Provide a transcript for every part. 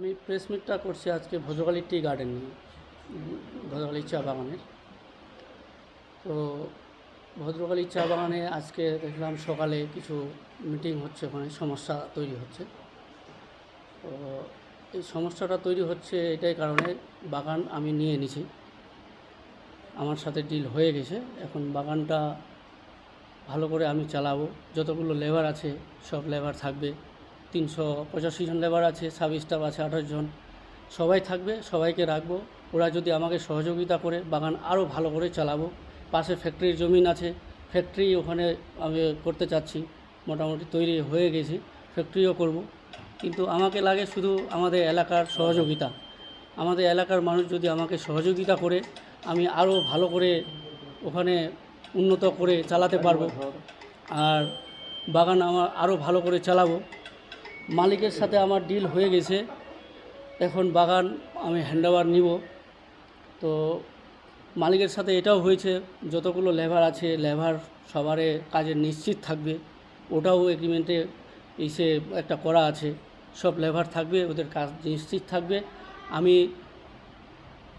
আমি প্রেস মিটটা করছি আজকে ভোজকালী টি গার্ডেন নিয়ে, ভদ্রকালী চা বাগানের। তো ভদ্রকালী চা বাগানে আজকে দেখলাম সকালে কিছু মিটিং হচ্ছে, ওখানে সমস্যা তৈরি হচ্ছে। তো এই সমস্যাটা তৈরি হচ্ছে এটাই কারণে, বাগান আমি নিয়ে নিছি, আমার সাথে ডিল হয়ে গেছে। এখন বাগানটা ভালো করে আমি চালাবো। যতগুলো লেবার আছে সব লেবার থাকবে, 385 জন লেবার আছে, সাব স্টাফ আছে 28 জন, সবাই থাকবে, সবাইকে রাখবো। ওরা যদি আমাকে সহযোগিতা করে বাগান আরও ভালো করে চালাবো। পাশে ফ্যাক্টরির জমিন আছে, ফ্যাক্টরি ওখানে আমি করতে চাচ্ছি, মোটামুটি তৈরি হয়ে গেছে, ফ্যাক্টরিও করব। কিন্তু আমাকে লাগে শুধু আমাদের এলাকার সহযোগিতা। আমাদের এলাকার মানুষ যদি আমাকে সহযোগিতা করে, আমি আরও ভালো করে ওখানে উন্নত করে চালাতে পারবো, আর বাগান আমার আরও ভালো করে চালাবো। মালিকের সাথে আমার ডিল হয়ে গেছে, এখন বাগান আমি হ্যান্ডওভার নিব। তো মালিকের সাথে এটাও হয়েছে, যতগুলো লেবার আছে লেবার সবারে কাজে নিশ্চিত থাকবে, ওটাও এগ্রিমেন্টে এসে একটা করা আছে। সব লেবার থাকবে, ওদের কাজ নিশ্চিত থাকবে। আমি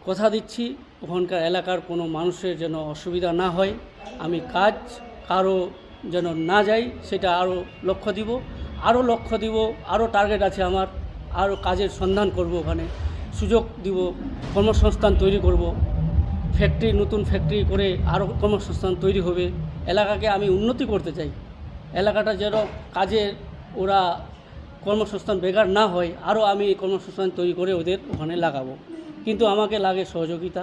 কথা দিচ্ছি ওখানকার এলাকার কোনো মানুষের যেন অসুবিধা না হয়, আমি কাজ কারো যেন না যাই সেটা আরও লক্ষ্য দিব, আরও টার্গেট আছে আমার। আরও কাজের সন্ধান করব, ওখানে সুযোগ দিব, কর্মসংস্থান তৈরি করব। ফ্যাক্টরি, নতুন ফ্যাক্টরি করে আরও কর্মসংস্থান তৈরি হবে। এলাকাকে আমি উন্নতি করতে চাই, এলাকাটা যেন কাজের ওরা কর্মসংস্থান বেকার না হয়, আরও আমি কর্মসংস্থান তৈরি করে ওদের ওখানে লাগাবো। কিন্তু আমাকে লাগে সহযোগিতা,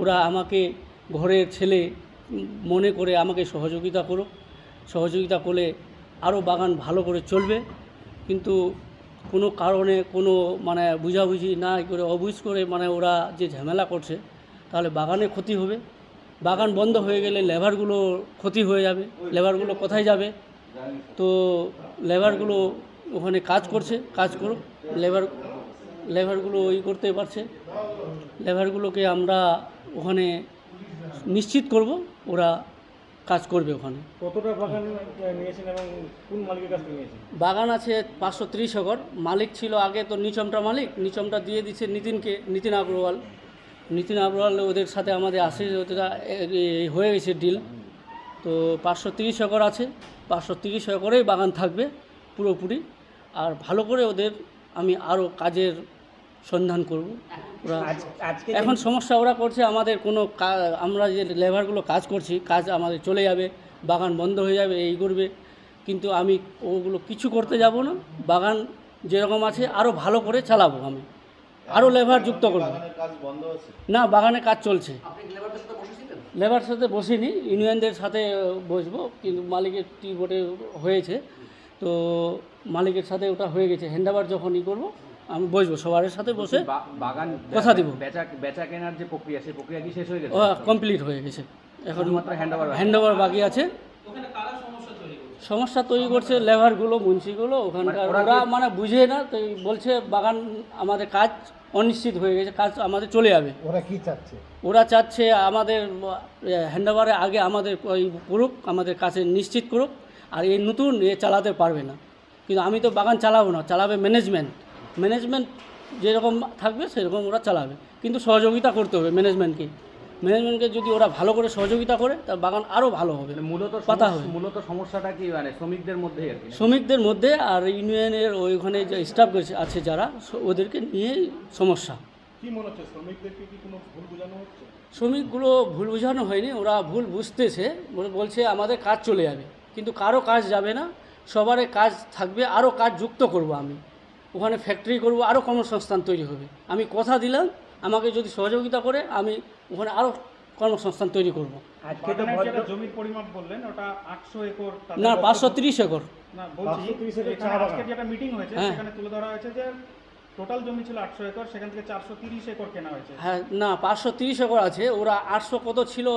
ওরা আমাকে ঘরের ছেলে মনে করে আমাকে সহযোগিতা করুক। সহযোগিতা করলে আরও বাগান ভালো করে চলবে। কিন্তু কোনো কারণে কোনো বুঝাবুঝি না করে, অবুঝ করে ওরা যে ঝামেলা করছে, তাহলে বাগানে ক্ষতি হবে। বাগান বন্ধ হয়ে গেলে লেবারগুলো ক্ষতি হয়ে যাবে, লেবারগুলো কোথায় যাবে? তো লেবারগুলো ওখানে কাজ করছে, কাজ করুক, লেবারগুলো করতে পারছে, লেবারগুলোকে আমরা ওখানে নিশ্চিত করব ওরা কাজ করবে ওখানে। কতটা বাগান নিয়েছেন এবং কোন মালিকের কাছ থেকে নিয়েছেন? বাগান আছে 530 একর। মালিক ছিল আগে তো নিচমটা মালিক, নিচমটা দিয়ে দিচ্ছে নিতিন আগরওয়াল, ওদের সাথে আমাদের আসে, ওটা হয়ে গেছে ডিল। তো 530 একর আছে, 530 একরেই বাগান থাকবে পুরোপুরি। আর ভালো করে ওদের আমি আরও কাজের সন্ধান করব। ওরা এখন সমস্যা ওরা করছে, আমাদের কোনো আমরা যে লেবারগুলো কাজ করছি, কাজ আমাদের চলে যাবে, বাগান বন্ধ হয়ে যাবে, এই করবে। কিন্তু আমি ওগুলো কিছু করতে যাব না, বাগান যেরকম আছে আরও ভালো করে চালাবো, আমি আরও লেবার যুক্ত করব। না, বাগানে কাজ চলছে। লেবার সাথে বসিনি, ইউনিয়নদের সাথে বসবো, কিন্তু মালিকের টি বোর্ডে হয়েছে, তো মালিকের সাথে ওটা হয়ে গেছে। হ্যান্ডওভার যখন করবো আমি বসবো, সবার সাথে বসে বাগান কথা দিব। বেচা কেনার যে প্রক্রিয়া, সেই প্রক্রিয়া কি শেষ হয়ে গেছে? কমপ্লিট হয়ে গেছে, এখন মাত্র হ্যান্ডওভার বাকি আছে। সমস্যা তৈরি করছে লেবারগুলো, মুন্সিগুলো ওখানকার, ওরা বুঝে না, তো বলছে বাগান আমাদের কাজ অনিশ্চিত হয়ে গেছে, কাজ আমাদের চলে যাবে। ওরা কি চাচ্ছে? ওরা চাচ্ছে আমাদের হ্যান্ডওভারের আগে আমাদের করুক, আমাদের কাছে নিশ্চিত করুক, আর এই নতুন চালাতে পারবে না। কিন্তু আমি তো বাগান চালাবো না, চালাবে ম্যানেজমেন্ট যেরকম থাকবে সেরকম ওরা চালাবে, কিন্তু সহযোগিতা করতে হবে ম্যানেজমেন্টকে যদি ওরা ভালো করে সহযোগিতা করে, তার বাগান আরও ভালো হবে, পাতা হবে। মূলত সমস্যাটা কি শ্রমিকদের মধ্যে? শ্রমিকদের মধ্যে আর ইউনিয়নের ওইখানে যে স্টাফ আছে যারা, ওদেরকে নিয়েই সমস্যা। কি মনে হচ্ছে, শ্রমিকদেরকে কি কোনো ভুল বোঝানো হচ্ছে? শ্রমিকগুলো ভুল বোঝানো হয়নি, ওরা ভুল বুঝতেছে, বলছে আমাদের কাজ চলে যাবে, কিন্তু কারো কাজ যাবে না, সবারই কাজ থাকবে, আরও কাজ যুক্ত করব। আমি ওখানে ফ্যাক্টরি করব, আরও কর্মসংস্থান তৈরি হবে। আমি কথা দিলাম, আমাকে যদি সহযোগিতা করে আমি ওখানে আরও কর্মসংস্থান তৈরি করব। আজকে তো জমির পরিমাপ বললেন, ওটা 800 একর না, 530 একর। না, বলছি আজকে যেটা মিটিং হয়েছে সেখানে তুলে ধরা হয়েছে যে টোটাল জমি ছিল 800 একর, সেখান থেকে 430 একর কেনা হয়েছে। হ্যাঁ, না, 530 একর আছে, ওরা 800 কত ছিল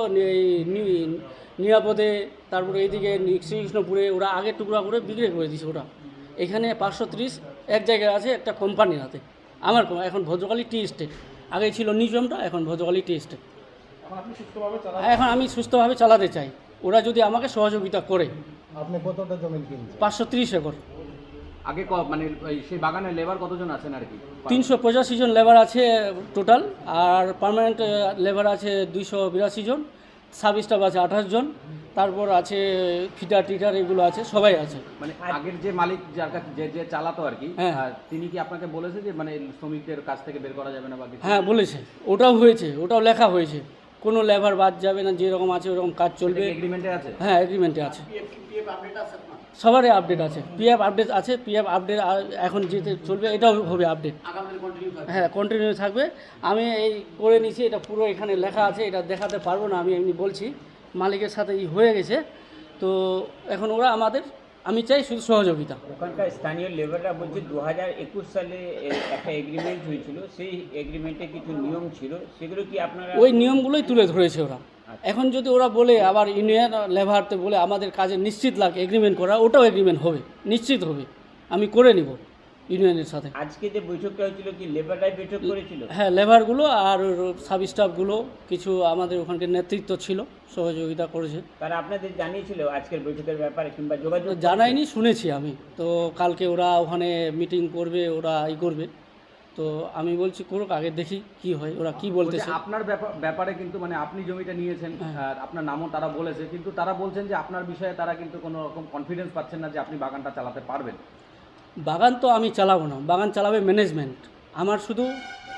নিরাপদে, তারপরে এইদিকে শ্রীকৃষ্ণপুরে ওরা আগে টুকরা করে বিক্রি করে দিয়েছে। ওরা এখানে 530 এক জায়গায় আছে, একটা কোম্পানির হাতে। আমার এখন ভদ্রকালী টি এস্টেট, আগে ছিল নিজমটা, এখন ভদ্রকালী টি এস্টেট। এখন আমি সুস্থভাবে চালাতে চাই, ওরা যদি আমাকে সহযোগিতা করে। আপনি কতটা জমি কিনছেন? 530 একর। আগে মানে সেই বাগানে লেবার কতজন আছেন আর কি? 385 জন লেবার আছে টোটাল, আর পার্মানেন্ট লেবার আছে 282 জন, সাব স্টাফ আছে 28 জন, তারপর আছে ফিটার টিটার এগুলো আছে, সবাই আছে। মানে আগের যে মালিক যার কাছে যে চালাতো আর কি, হ্যাঁ। তিনি কি আপনাকে বলেছে যে মানে শ্রমিকদের কাছ থেকে বের করা যাবে না বা কিছু? হ্যাঁ বলেছে, ওটাও হয়েছে, ওটাও লেখা হয়েছে, কোনো লেবার বাদ যাবে না, যেরকম আছে ওরকম কাজ চলবে। এগ্রিমেন্টে আছে? হ্যাঁ এগ্রিমেন্টে আছে, সবারই আপডেট আছে, পিএফ আপডেট আছে, পিএফ আপডেট এখন যেতে চলবে, এটাও হবে আপডেট। হ্যাঁ কন্টিনিউ থাকবে। আমি এই করে নিয়েছি, এটা পুরো এখানে লেখা আছে, এটা দেখাতে পারবো না, আমি এমনি বলছি মালিকের সাথে হয়ে গেছে। তো এখন ওরা আমাদের, আমি চাই শুধু সহযোগিতা। ওখানকার স্থানীয় লেবাররা বলছে 2021 সালে একটা এগ্রিমেন্ট হয়েছিল, সেই এগ্রিমেন্টে কিছু নিয়ম ছিল, সেগুলো কি আপনারা? ওই নিয়মগুলোই তুলে ধরেছে ওরা। এখন যদি ওরা বলে আবার ইউনিয়ন লেবারতে বলে আমাদের কাজে নিশ্চিত লাগে এগ্রিমেন্ট করা, ওটাও এগ্রিমেন্ট হবে, নিশ্চিত হবে, আমি করে নিব ইউনিয়নের সাথে। আজকে যে বৈঠকটা হয়েছিল কি লেবাররাই বৈঠক করেছিল? হ্যাঁ লেবারগুলো আর সাব স্টাফগুলো, কিছু আমাদের ওখানকার নেতৃত্ব ছিল, সহযোগিতা করেছে। তারা আপনাদের জানিয়েছিল আজকের বৈঠকের ব্যাপারে কিংবা যোগাযোগ? জানাইনি, শুনেছি আমি তো, কালকে ওরা ওখানে মিটিং করবে, ওরা করবে, তো আমি বলছি করুক, আগে দেখি কি হয়, ওরা কি বলতেছে। বলছে আপনার ব্যাপারে কিন্তু মানে আপনি জমিটা নিয়েছেন, আর আপনার নামও তারা বলেছে, কিন্তু তারা বলছেন যে আপনার বিষয়ে তারা কিন্তু কোনো রকম কনফিডেন্স পাচ্ছেন না যে আপনি বাগানটা চালাতে পারবেন। বাগান তো আমি চালাবো না, বাগান চালাবে ম্যানেজমেন্ট, আমার শুধু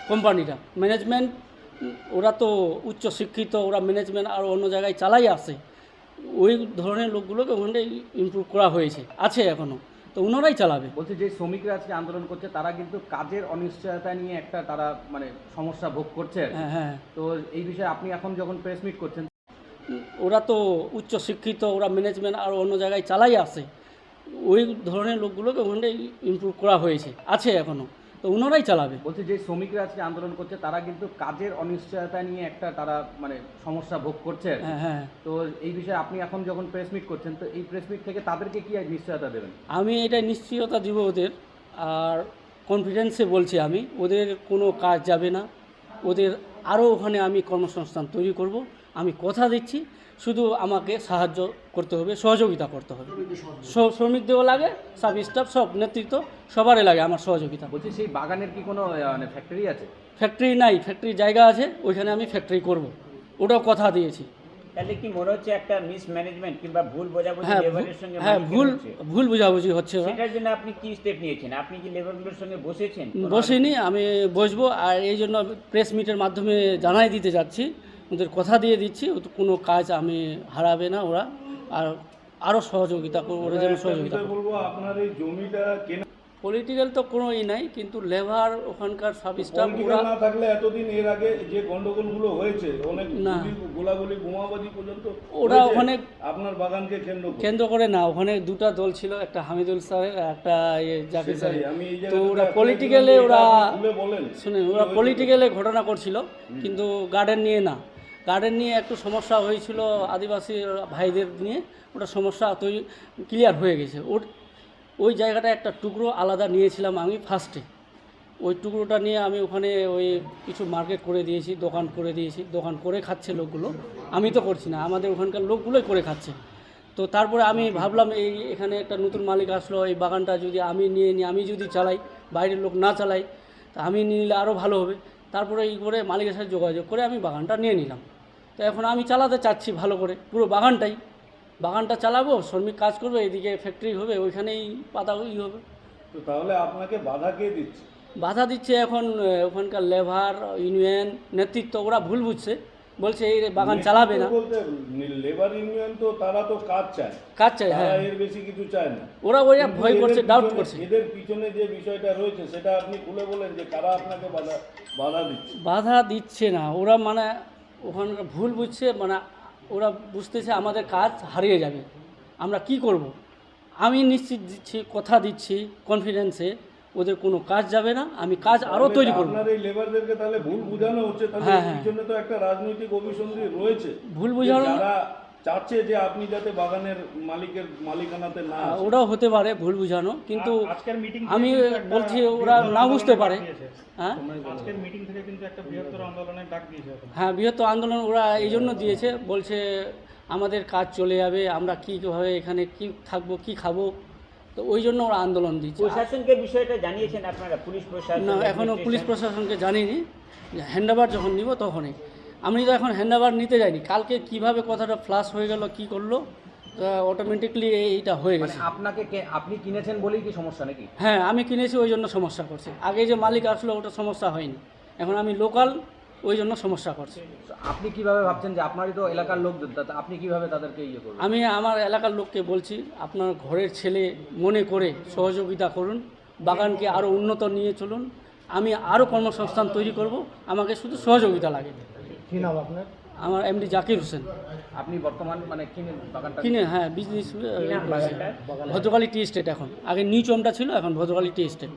কোম্পানিটা। ম্যানেজমেন্ট ওরা তো উচ্চ শিক্ষিত, ওরা ম্যানেজমেন্ট আর অন্য জায়গায় চালাই আসে, ওই ধরনের লোকগুলোকে ওখানে ইমপ্রুভ করা হয়েছে, আছে এখনও, তো ওনারাই চালাবে। বলছে যে শ্রমিকরা আজকে আন্দোলন করছে, তারা কিন্তু কাজের অনিশ্চয়তা নিয়ে একটা তারা মানে সমস্যা ভোগ করছে। হ্যাঁ হ্যাঁ, তো এই বিষয়ে আপনি এখন যখন প্রেস মিট করছেন, ওরা তো উচ্চ শিক্ষিত, ওরা ম্যানেজমেন্ট আর অন্য জায়গায় চালাই আসে, ওই ধরনের লোকগুলোকে ওখানে ইমপ্রুভ করা হয়েছে, আছে এখনও, তো ওনারাই চালাবে। বলছে যে শ্রমিকরা আজকে আন্দোলন করছে, তারা কিন্তু কাজের অনিশ্চয়তা নিয়ে একটা তারা মানে সমস্যা ভোগ করছে। হ্যাঁ হ্যাঁ, তো এই বিষয়ে আপনি এখন যখন প্রেস মিট করছেন, তো এই প্রেস মিট থেকে তাদেরকে কি নিশ্চয়তা দেবেন? আমি এটা নিশ্চয়তা দিব ওদের, আর কনফিডেন্সে বলছি আমি, ওদের কোনো কাজ যাবে না, ওদের আরও ওখানে আমি কর্মসংস্থান তৈরি করব, আমি কথা দিচ্ছি। শুধু আমাকে সাহায্য করতে হবে, সহযোগিতা করতে হবে, শ্রমিকদেরও লাগে, সাব স্টাফ সব নেতৃত্ব সবারই লাগে আমার সহযোগিতা। বলছি সেই বাগানের কি কোনো মানে ফ্যাক্টরি আছে? ফ্যাক্টরি নাই, ফ্যাক্টরি জায়গা আছে, ওইখানে আমি ফ্যাক্টরি করব, ওটাও কথা দিয়েছি। তাহলে কি মনে হচ্ছে একটা মিসম্যানেজমেন্ট কিংবা ভুল বোঝাবুঝি হ্যাঁ লেবারের সঙ্গে হ্যাঁ, মালিকের ভুল হচ্ছে? ভুল বোঝাবুঝি হচ্ছে ওরা। সেটার জন্য আপনি কি স্টেপ নিয়েছেন? আপনি কি লেবারগুলোর সঙ্গে বসেছেন? বসিনি, আমি বসবো, আর এই জন্য প্রেস মিটের মাধ্যমে জানাই দিতে যাচ্ছি, ওদের কথা দিয়ে দিচ্ছি, কোনো কাজ আমি হারাবে না ওরা, আর আরও সহযোগিতা করবো, ওরা যেন সহযোগিতা করে। বলবো আপনার এই জমিটা কেনা পলিটিক্যাল তো কোনোই নাই, কিন্তু লেবার ওখানকার সাব স্টাফ ওরা পলিটিক্যাল না থাকলে এতদিন এর আগে যে গন্ডগোলগুলো হয়েছে, অনেক না। গোলাগুলি বোমাবাজি পর্যন্ত ওরা হয়েছে ওখানে আপনার বাগানকে কেন্দ্র করে না, ওখানে দুটা দল ছিল, একটা হামিদুল স্যারের আর একটা জাকির সেটাই, স্যারের। আমি এই তো জায়গাটাতে ওরা আপনাকে পলিটিক্যালে বলতে ওরা খুলে বলেন শুনে, ওরা পলিটিক্যালে ঘটনা করছিল, কিন্তু গার্ডেন নিয়ে না, গার্ডেন নিয়ে একটু সমস্যা হয়েছিল আদিবাসী ভাইদের নিয়ে, ওটা সমস্যা তৈরি ক্লিয়ার হয়ে গেছে। ওই জায়গাটা একটা টুকরো আলাদা নিয়েছিলাম আমি ফার্স্টে, ওই টুকরোটা নিয়ে আমি ওখানে ওই কিছু মার্কেট করে দিয়েছি, দোকান করে দিয়েছি, দোকান করে খাচ্ছে লোকগুলো, আমি তো করছি না, আমাদের ওখানকার লোকগুলোই করে খাচ্ছে। তো তারপরে আমি ভাবলাম এখানে একটা নতুন মালিক আসলো, এই বাগানটা যদি আমি নিয়ে নিই, আমি যদি চালাই, বাইরের লোক না চালাই, তা আমি নিয়ে নিলে আরও ভালো হবে। তারপরে এই করে মালিকের সাথে যোগাযোগ করে আমি বাগানটা নিয়ে নিলাম। তো এখন আমি চালাতে চাচ্ছি ভালো করে পুরো বাগানটা চালাবো, শ্রমিক কাজ করবে, এদিকে ফ্যাক্টরি হবে, ওইখানেই পাতা হবে। তো তাহলে আপনাকে বাধা কে দিচ্ছে? বাধা দিচ্ছে এখন ওখানকার লেবার ইউনিয়ন নেতৃত্ব, ওরা ভুল বুঝছে, বলছে এই বাগান চালাবে না। বলতে লেবার ইউনিয়ন তো তারা তো কাজ চায়, হ্যাঁ, তারা এর বেশি কিছু চায় না। ওরা কিন্তু ভয় করছে, এদের ডাউট পিছনে- করছে। এদের পিছনে যে বিষয়টা রয়েছে সেটা আপনি খুলে বলেন যে কারা আপনাকে বাধা দিচ্ছে। বাধা দিচ্ছে না, ওরা মানে ওখানকার ভুল বুঝছে, মানে ওরা বুঝতেছে আমাদের কাজ হারিয়ে যাবে, আমরা কি করব। আমি নিশ্চিত দিচ্ছি, কথা দিচ্ছি কনফিডেন্সে, ওদের কোনো কাজ যাবে না, আমি কাজ আরও তৈরি করব। আপনার এই লেবারদেরকে তাহলে ভুল বোঝানো হচ্ছে, তাহলে হ্যাঁ, এর হ্যাঁ। পিছনে তো একটা রাজনৈতিক অভিসন্ধি রয়েছে, ভুল যে বোঝানো যারা চাচ্ছে যে আপনি যাতে বাগানের মালিকানাতে না আসেন। ওরাও হতে পারে ভুল বুঝানো, কিন্তু আজকের মিটিং আমি বলছি ওরা না বুঝতে পারে। হ্যাঁ আজকের মিটিং থেকে কিন্তু একটা বৃহত্তর আন্দোলনের ডাক দিয়েছে এখন। হ্যাঁ, বৃহত্তর আন্দোলন ওরা এই জন্য দিয়েছে, বলছে আমাদের কাজ চলে যাবে, আমরা কীভাবে এখানে কি থাকবো, কি খাবো, তো ওই জন্য ওরা আন্দোলন দিচ্ছে। প্রশাসনকে বিষয়টা জানিয়েছেন আপনারা, পুলিশ প্রশাসন? না, এখনও পুলিশ প্রশাসনকে জানিনি। হ্যান্ডওভার যখন নিব তখনই। আমি তো এখন হ্যান্ডওভার নিতে যাইনি, কালকে কিভাবে কথাটা ফ্লাশ হয়ে গেল, কি করলো, অটোমেটিকলি এইটা হয়ে মানে গেছে। আপনি কিনেছেন বলেই কি সমস্যা নাকি? হ্যাঁ, আমি কিনেছি ওই জন্য সমস্যা করছে। আগে যে মালিক আসলো ওটা সমস্যা হয়নি, এখন আমি লোকাল, ওই জন্য সমস্যা করছে। আপনি কিভাবে ভাবছেন যে আপনারই তো এলাকার লোক, আপনি কিভাবে তাদেরকে ইয়ে করবেন? আমি আমার এলাকার লোককে বলছি, আপনার ঘরের ছেলে মনে করে সহযোগিতা করুন, বাগানকে আরও উন্নত নিয়ে চলুন। আমি আরও কর্মসংস্থান তৈরি করব, আমাকে শুধু সহযোগিতা লাগে। কি নাম আপনার? আমার এমডি জাকির হোসেন। আপনি বর্তমান মানে কিনে বাগানটা কিনে, হ্যাঁ, বিজনেস বাগানটা? Bhadrakali tea estate. এখন আগে নিউ চমটা ছিল, এখন ভদ্রকালী টি এস্টেট।